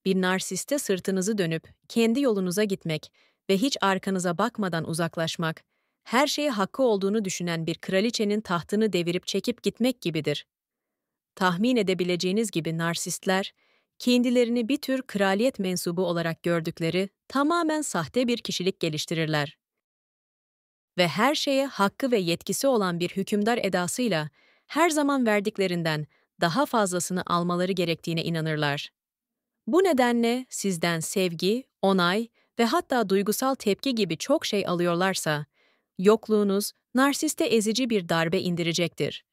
Bir narsiste sırtınızı dönüp kendi yolunuza gitmek ve hiç arkanıza bakmadan uzaklaşmak, her şeye hakkı olduğunu düşünen bir kraliçenin tahtını devirip çekip gitmek gibidir. Tahmin edebileceğiniz gibi narsistler, kendilerini bir tür kraliyet mensubu olarak gördükleri tamamen sahte bir kişilik geliştirirler. Ve her şeye hakkı ve yetkisi olan bir hükümdar edasıyla her zaman verdiklerinden daha fazlasını almaları gerektiğine inanırlar. Bu nedenle sizden sevgi, onay ve hatta duygusal tepki gibi çok şey alıyorlarsa, yokluğunuz narsiste ezici bir darbe indirecektir.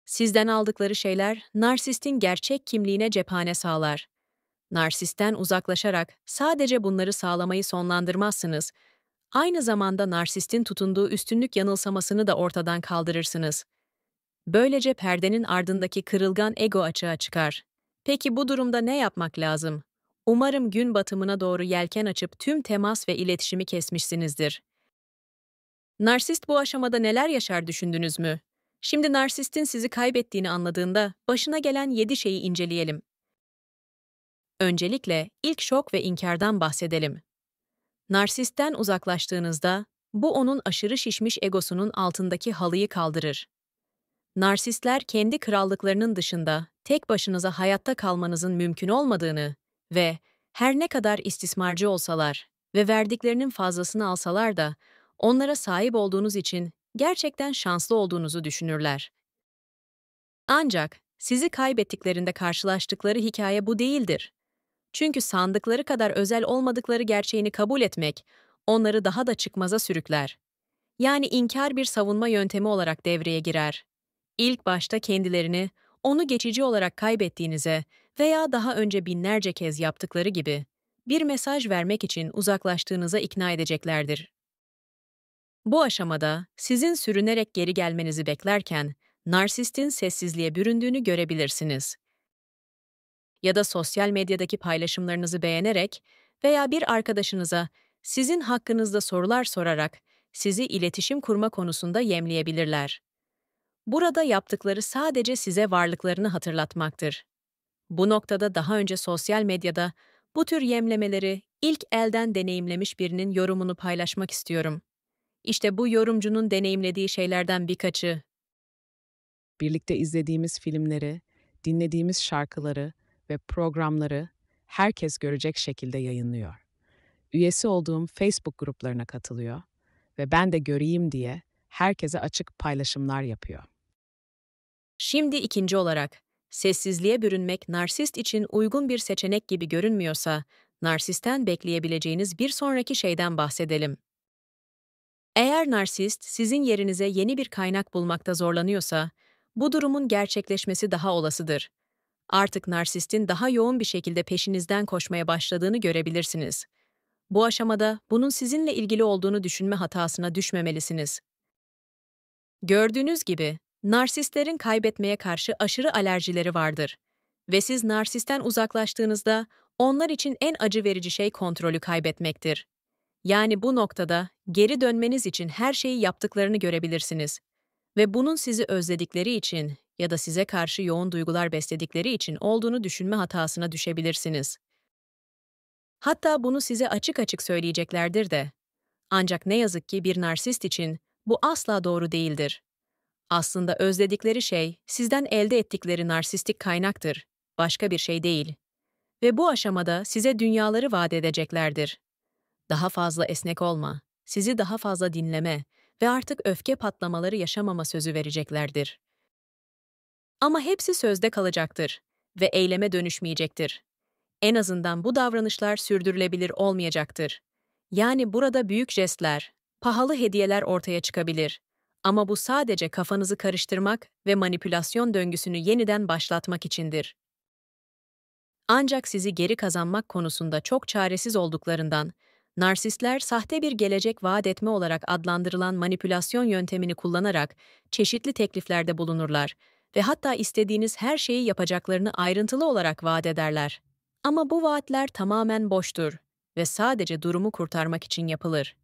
Sizden aldıkları şeyler narsistin gerçek kimliğine cephane sağlar. Narsisten uzaklaşarak sadece bunları sağlamayı sonlandırmazsınız, aynı zamanda narsistin tutunduğu üstünlük yanılsamasını da ortadan kaldırırsınız. Böylece perdenin ardındaki kırılgan ego açığa çıkar. Peki bu durumda ne yapmak lazım? Umarım gün batımına doğru yelken açıp tüm temas ve iletişimi kesmişsinizdir. Narsist bu aşamada neler yaşar düşündünüz mü? Şimdi narsistin sizi kaybettiğini anladığında başına gelen 7 şeyi inceleyelim. Öncelikle ilk şok ve inkardan bahsedelim. Narsistten uzaklaştığınızda bu onun aşırı şişmiş egosunun altındaki halıyı kaldırır. Narsistler kendi krallıklarının dışında tek başınıza hayatta kalmanızın mümkün olmadığını ve her ne kadar istismarcı olsalar ve verdiklerinin fazlasını alsalar da onlara sahip olduğunuz için gerçekten şanslı olduğunuzu düşünürler. Ancak sizi kaybettiklerinde karşılaştıkları hikaye bu değildir. Çünkü sandıkları kadar özel olmadıkları gerçeğini kabul etmek onları daha da çıkmaza sürükler. Yani inkar bir savunma yöntemi olarak devreye girer. İlk başta kendilerini onu geçici olarak kaybettiğinize veya daha önce binlerce kez yaptıkları gibi bir mesaj vermek için uzaklaştığınıza ikna edeceklerdir. Bu aşamada sizin sürünerek geri gelmenizi beklerken narsistin sessizliğe büründüğünü görebilirsiniz. Ya da sosyal medyadaki paylaşımlarınızı beğenerek veya bir arkadaşınıza sizin hakkınızda sorular sorarak sizi iletişim kurma konusunda yemleyebilirler. Burada yaptıkları sadece size varlıklarını hatırlatmaktır. Bu noktada daha önce sosyal medyada bu tür yemlemeleri ilk elden deneyimlemiş birinin yorumunu paylaşmak istiyorum. İşte bu yorumcunun deneyimlediği şeylerden birkaçı. Birlikte izlediğimiz filmleri, dinlediğimiz şarkıları ve programları herkes görecek şekilde yayınlıyor. Üyesi olduğum Facebook gruplarına katılıyor ve ben de göreyim diye herkese açık paylaşımlar yapıyor. Şimdi ikinci olarak, sessizliğe bürünmek narsist için uygun bir seçenek gibi görünmüyorsa, narsisten bekleyebileceğiniz bir sonraki şeyden bahsedelim. Eğer narsist sizin yerinize yeni bir kaynak bulmakta zorlanıyorsa, bu durumun gerçekleşmesi daha olasıdır. Artık narsistin daha yoğun bir şekilde peşinizden koşmaya başladığını görebilirsiniz. Bu aşamada bunun sizinle ilgili olduğunu düşünme hatasına düşmemelisiniz. Gördüğünüz gibi, narsistlerin kaybetmeye karşı aşırı alerjileri vardır. Ve siz narsisten uzaklaştığınızda onlar için en acı verici şey kontrolü kaybetmektir. Yani bu noktada geri dönmeniz için her şeyi yaptıklarını görebilirsiniz. Ve bunun sizi özledikleri için ya da size karşı yoğun duygular besledikleri için olduğunu düşünme hatasına düşebilirsiniz. Hatta bunu size açık açık söyleyeceklerdir de. Ancak ne yazık ki bir narsist için bu asla doğru değildir. Aslında özledikleri şey sizden elde ettikleri narsistik kaynaktır, başka bir şey değil. Ve bu aşamada size dünyaları vaat edeceklerdir. Daha fazla esnek olma, sizi daha fazla dinleme ve artık öfke patlamaları yaşamama sözü vereceklerdir. Ama hepsi sözde kalacaktır ve eyleme dönüşmeyecektir. En azından bu davranışlar sürdürülebilir olmayacaktır. Yani burada büyük jestler, pahalı hediyeler ortaya çıkabilir. Ama bu sadece kafanızı karıştırmak ve manipülasyon döngüsünü yeniden başlatmak içindir. Ancak sizi geri kazanmak konusunda çok çaresiz olduklarından, narsistler sahte bir gelecek vaat etme olarak adlandırılan manipülasyon yöntemini kullanarak çeşitli tekliflerde bulunurlar ve hatta istediğiniz her şeyi yapacaklarını ayrıntılı olarak vaat ederler. Ama bu vaatler tamamen boştur ve sadece durumu kurtarmak için yapılır.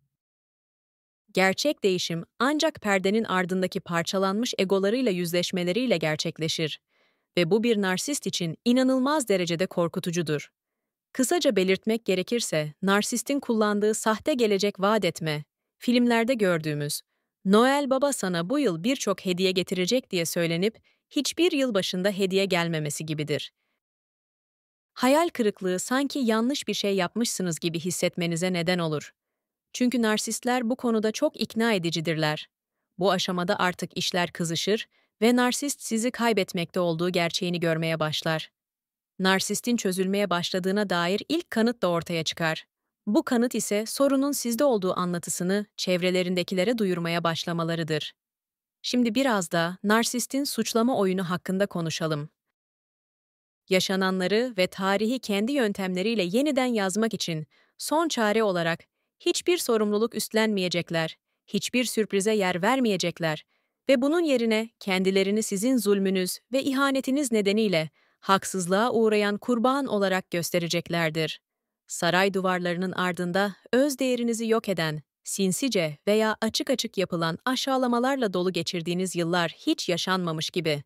Gerçek değişim ancak perdenin ardındaki parçalanmış egolarıyla yüzleşmeleriyle gerçekleşir. Ve bu bir narsist için inanılmaz derecede korkutucudur. Kısaca belirtmek gerekirse, narsistin kullandığı sahte gelecek vaat etme, filmlerde gördüğümüz, Noel Baba sana bu yıl birçok hediye getirecek diye söylenip, hiçbir yıl başında hediye gelmemesi gibidir. Hayal kırıklığı sanki yanlış bir şey yapmışsınız gibi hissetmenize neden olur. Çünkü narsistler bu konuda çok ikna edicidirler. Bu aşamada artık işler kızışır ve narsist sizi kaybetmekte olduğu gerçeğini görmeye başlar. Narsistin çözülmeye başladığına dair ilk kanıt da ortaya çıkar. Bu kanıt ise sorunun sizde olduğu anlatısını çevrelerindekilere duyurmaya başlamalarıdır. Şimdi biraz da narsistin suçlama oyunu hakkında konuşalım. Yaşananları ve tarihi kendi yöntemleriyle yeniden yazmak için son çare olarak hiçbir sorumluluk üstlenmeyecekler, hiçbir sürprize yer vermeyecekler ve bunun yerine kendilerini sizin zulmünüz ve ihanetiniz nedeniyle haksızlığa uğrayan kurban olarak göstereceklerdir. Saray duvarlarının ardında öz değerinizi yok eden, sinsice veya açık açık yapılan aşağılamalarla dolu geçirdiğiniz yıllar hiç yaşanmamış gibi.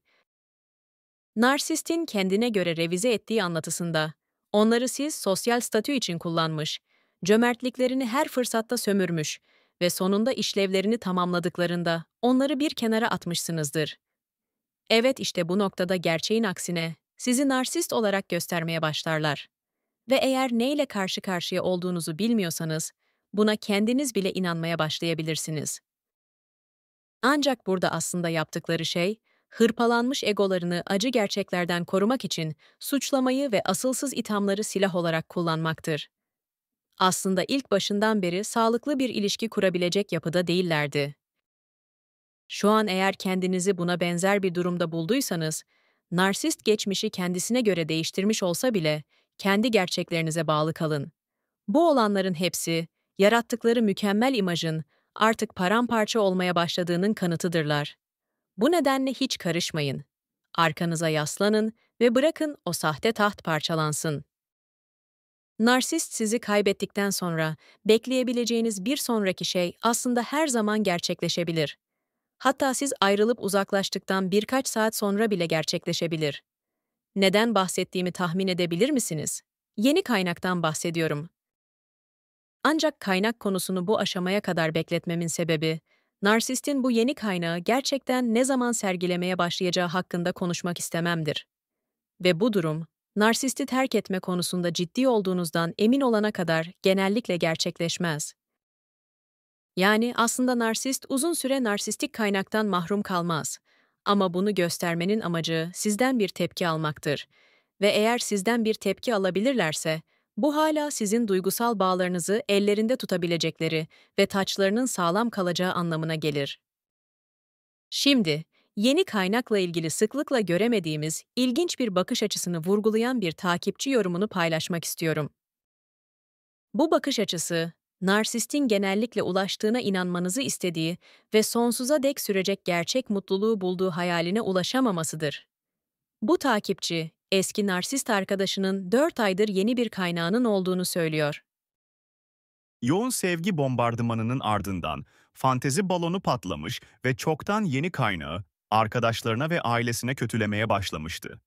Narsistin kendine göre revize ettiği anlatısında, onları siz sosyal statü için kullanmış, cömertliklerini her fırsatta sömürmüş ve sonunda işlevlerini tamamladıklarında onları bir kenara atmışsınızdır. Evet, işte bu noktada gerçeğin aksine sizi narsist olarak göstermeye başlarlar. Ve eğer neyle karşı karşıya olduğunuzu bilmiyorsanız, buna kendiniz bile inanmaya başlayabilirsiniz. Ancak burada aslında yaptıkları şey, hırpalanmış egolarını acı gerçeklerden korumak için suçlamayı ve asılsız ithamları silah olarak kullanmaktır. Aslında ilk başından beri sağlıklı bir ilişki kurabilecek yapıda değillerdi. Şu an eğer kendinizi buna benzer bir durumda bulduysanız, narsist geçmişi kendisine göre değiştirmiş olsa bile kendi gerçeklerinize bağlı kalın. Bu olanların hepsi, yarattıkları mükemmel imajın artık paramparça olmaya başladığının kanıtıdırlar. Bu nedenle hiç karışmayın. Arkanıza yaslanın ve bırakın o sahte taht parçalansın. Narsist sizi kaybettikten sonra bekleyebileceğiniz bir sonraki şey aslında her zaman gerçekleşebilir. Hatta siz ayrılıp uzaklaştıktan birkaç saat sonra bile gerçekleşebilir. Neden bahsettiğimi tahmin edebilir misiniz? Yeni kaynaktan bahsediyorum. Ancak kaynak konusunu bu aşamaya kadar bekletmemin sebebi, narsistin bu yeni kaynağı gerçekten ne zaman sergilemeye başlayacağı hakkında konuşmak istememdir. Ve bu durum, narsisti terk etme konusunda ciddi olduğunuzdan emin olana kadar genellikle gerçekleşmez. Yani aslında narsist uzun süre narsistik kaynaktan mahrum kalmaz. Ama bunu göstermenin amacı sizden bir tepki almaktır. Ve eğer sizden bir tepki alabilirlerse, bu hala sizin duygusal bağlarınızı ellerinde tutabilecekleri ve taçlarının sağlam kalacağı anlamına gelir. Şimdi, yeni kaynakla ilgili sıklıkla göremediğimiz ilginç bir bakış açısını vurgulayan bir takipçi yorumunu paylaşmak istiyorum. Bu bakış açısı, narsistin genellikle ulaştığına inanmanızı istediği ve sonsuza dek sürecek gerçek mutluluğu bulduğu hayaline ulaşamamasıdır. Bu takipçi, eski narsist arkadaşının 4 aydır yeni bir kaynağının olduğunu söylüyor. Yoğun sevgi bombardımanının ardından fantezi balonu patlamış ve çoktan yeni kaynağı arkadaşlarına ve ailesine kötülemeye başlamıştı.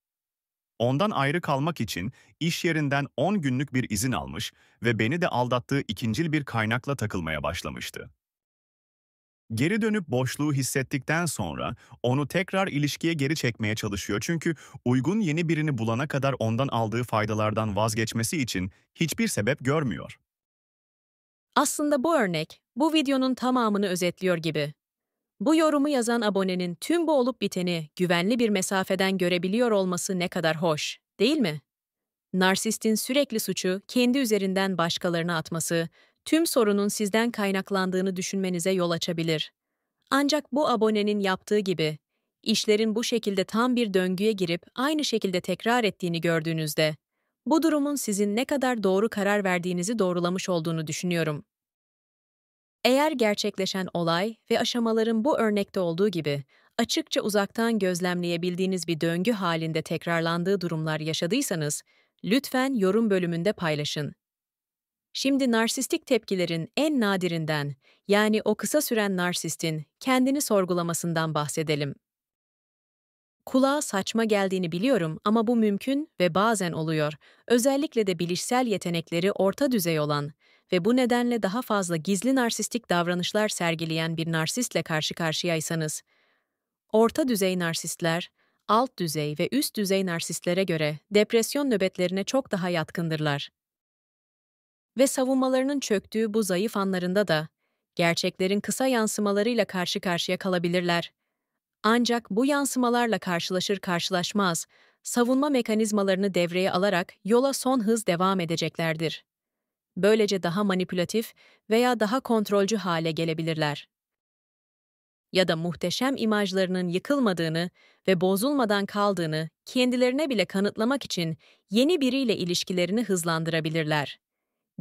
Ondan ayrı kalmak için iş yerinden 10 günlük bir izin almış ve beni de aldattığı ikincil bir kaynakla takılmaya başlamıştı. Geri dönüp boşluğu hissettikten sonra onu tekrar ilişkiye geri çekmeye çalışıyor çünkü uygun yeni birini bulana kadar ondan aldığı faydalardan vazgeçmesi için hiçbir sebep görmüyor. Aslında bu örnek, bu videonun tamamını özetliyor gibi. Bu yorumu yazan abonenin tüm bu olup biteni güvenli bir mesafeden görebiliyor olması ne kadar hoş, değil mi? Narsistin sürekli suçu kendi üzerinden başkalarına atması, tüm sorunun sizden kaynaklandığını düşünmenize yol açabilir. Ancak bu abonenin yaptığı gibi, işlerin bu şekilde tam bir döngüye girip aynı şekilde tekrar ettiğini gördüğünüzde, bu durumun sizin ne kadar doğru karar verdiğinizi doğrulamış olduğunu düşünüyorum. Eğer gerçekleşen olay ve aşamaların bu örnekte olduğu gibi açıkça uzaktan gözlemleyebildiğiniz bir döngü halinde tekrarlandığı durumlar yaşadıysanız, lütfen yorum bölümünde paylaşın. Şimdi narsistik tepkilerin en nadirinden, yani o kısa süren narsistin kendini sorgulamasından bahsedelim. Kulağa saçma geldiğini biliyorum ama bu mümkün ve bazen oluyor. Özellikle de bilişsel yetenekleri orta düzey olan ve bu nedenle daha fazla gizli narsistik davranışlar sergileyen bir narsistle karşı karşıyaysanız. Orta düzey narsistler, alt düzey ve üst düzey narsistlere göre depresyon nöbetlerine çok daha yatkındırlar. Ve savunmalarının çöktüğü bu zayıf anlarında da gerçeklerin kısa yansımalarıyla karşı karşıya kalabilirler. Ancak bu yansımalarla karşılaşır karşılaşmaz, savunma mekanizmalarını devreye alarak yola son hız devam edeceklerdir. Böylece daha manipülatif veya daha kontrolcü hale gelebilirler. Ya da muhteşem imajlarının yıkılmadığını ve bozulmadan kaldığını kendilerine bile kanıtlamak için yeni biriyle ilişkilerini hızlandırabilirler.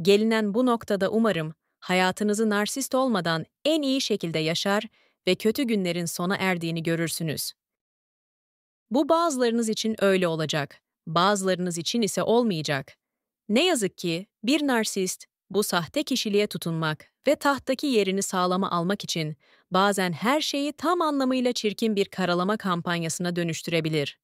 Gelinen bu noktada umarım hayatınızı narsist olmadan en iyi şekilde yaşar ve kötü günlerin sona erdiğini görürsünüz. Bu bazılarınız için öyle olacak, bazılarınız için ise olmayacak. Ne yazık ki bir narsist bu sahte kişiliğe tutunmak ve tahttaki yerini sağlama almak için bazen her şeyi tam anlamıyla çirkin bir karalama kampanyasına dönüştürebilir.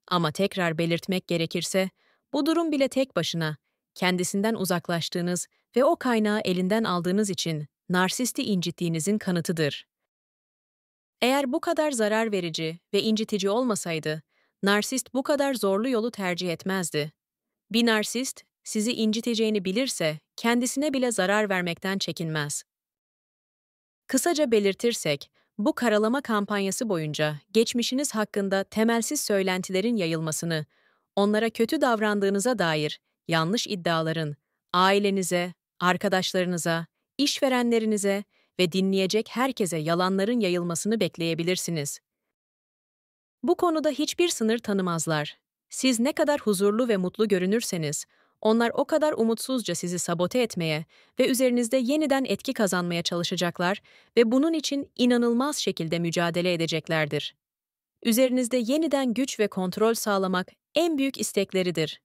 Ama tekrar belirtmek gerekirse, bu durum bile tek başına kendisinden uzaklaştığınız ve o kaynağı elinden aldığınız için narsisti incittiğinizin kanıtıdır. Eğer bu kadar zarar verici ve incitici olmasaydı, narsist bu kadar zorlu yolu tercih etmezdi. Bir narsist, sizi inciteceğini bilirse kendisine bile zarar vermekten çekinmez. Kısaca belirtirsek, bu karalama kampanyası boyunca geçmişiniz hakkında temelsiz söylentilerin yayılmasını, onlara kötü davrandığınıza dair yanlış iddiaların ailenize, arkadaşlarınıza, işverenlerinize ve dinleyecek herkese yalanların yayılmasını bekleyebilirsiniz. Bu konuda hiçbir sınır tanımazlar. Siz ne kadar huzurlu ve mutlu görünürseniz, onlar o kadar umutsuzca sizi sabote etmeye ve üzerinizde yeniden etki kazanmaya çalışacaklar ve bunun için inanılmaz şekilde mücadele edeceklerdir. Üzerinizde yeniden güç ve kontrol sağlamak en büyük istekleridir.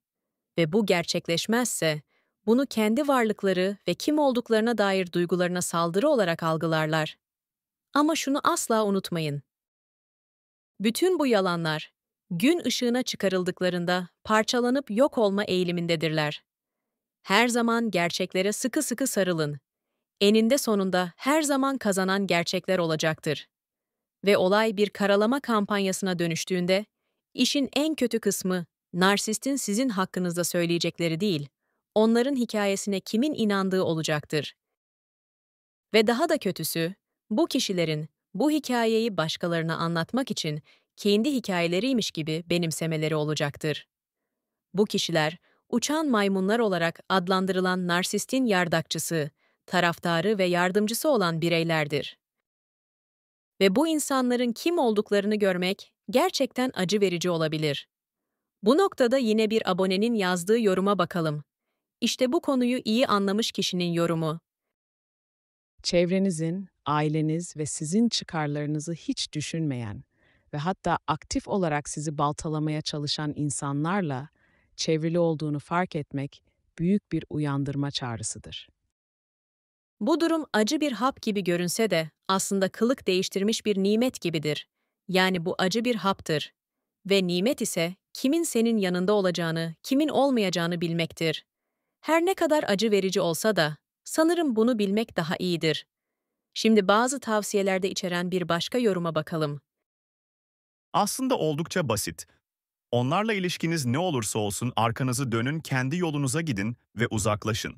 Ve bu gerçekleşmezse, bunu kendi varlıkları ve kim olduklarına dair duygularına saldırı olarak algılarlar. Ama şunu asla unutmayın. Bütün bu yalanlar, gün ışığına çıkarıldıklarında parçalanıp yok olma eğilimindedirler. Her zaman gerçeklere sıkı sıkı sarılın. Eninde sonunda her zaman kazanan gerçekler olacaktır. Ve olay bir karalama kampanyasına dönüştüğünde, işin en kötü kısmı, narsistin sizin hakkınızda söyleyecekleri değil, onların hikayesine kimin inandığı olacaktır. Ve daha da kötüsü, bu kişilerin bu hikayeyi başkalarına anlatmak için kendi hikayeleriymiş gibi benimsemeleri olacaktır. Bu kişiler, uçan maymunlar olarak adlandırılan narsistin yardakçısı, taraftarı ve yardımcısı olan bireylerdir. Ve bu insanların kim olduklarını görmek gerçekten acı verici olabilir. Bu noktada yine bir abonenin yazdığı yoruma bakalım. İşte bu konuyu iyi anlamış kişinin yorumu. Çevrenizin, aileniz ve sizin çıkarlarınızı hiç düşünmeyen ve hatta aktif olarak sizi baltalamaya çalışan insanlarla çevrili olduğunu fark etmek büyük bir uyandırma çağrısıdır. Bu durum acı bir hap gibi görünse de aslında kılık değiştirmiş bir nimet gibidir. Yani bu acı bir haptır. Ve nimet ise kimin senin yanında olacağını, kimin olmayacağını bilmektir. Her ne kadar acı verici olsa da sanırım bunu bilmek daha iyidir. Şimdi bazı tavsiyelerde içeren bir başka yoruma bakalım. Aslında oldukça basit. Onlarla ilişkiniz ne olursa olsun arkanızı dönün, kendi yolunuza gidin ve uzaklaşın.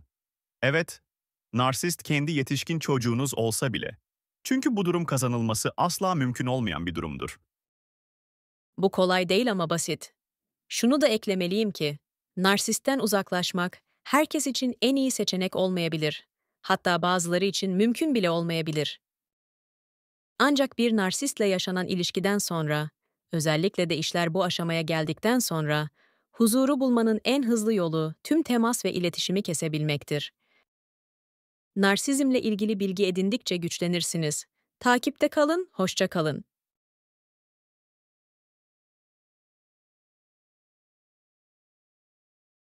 Evet, narsist kendi yetişkin çocuğunuz olsa bile. Çünkü bu durum kazanılması asla mümkün olmayan bir durumdur. Bu kolay değil ama basit. Şunu da eklemeliyim ki, narsistten uzaklaşmak herkes için en iyi seçenek olmayabilir. Hatta bazıları için mümkün bile olmayabilir. Ancak bir narsistle yaşanan ilişkiden sonra, özellikle de işler bu aşamaya geldikten sonra, huzuru bulmanın en hızlı yolu tüm temas ve iletişimi kesebilmektir. Narsizmle ilgili bilgi edindikçe güçlenirsiniz. Takipte kalın, hoşça kalın.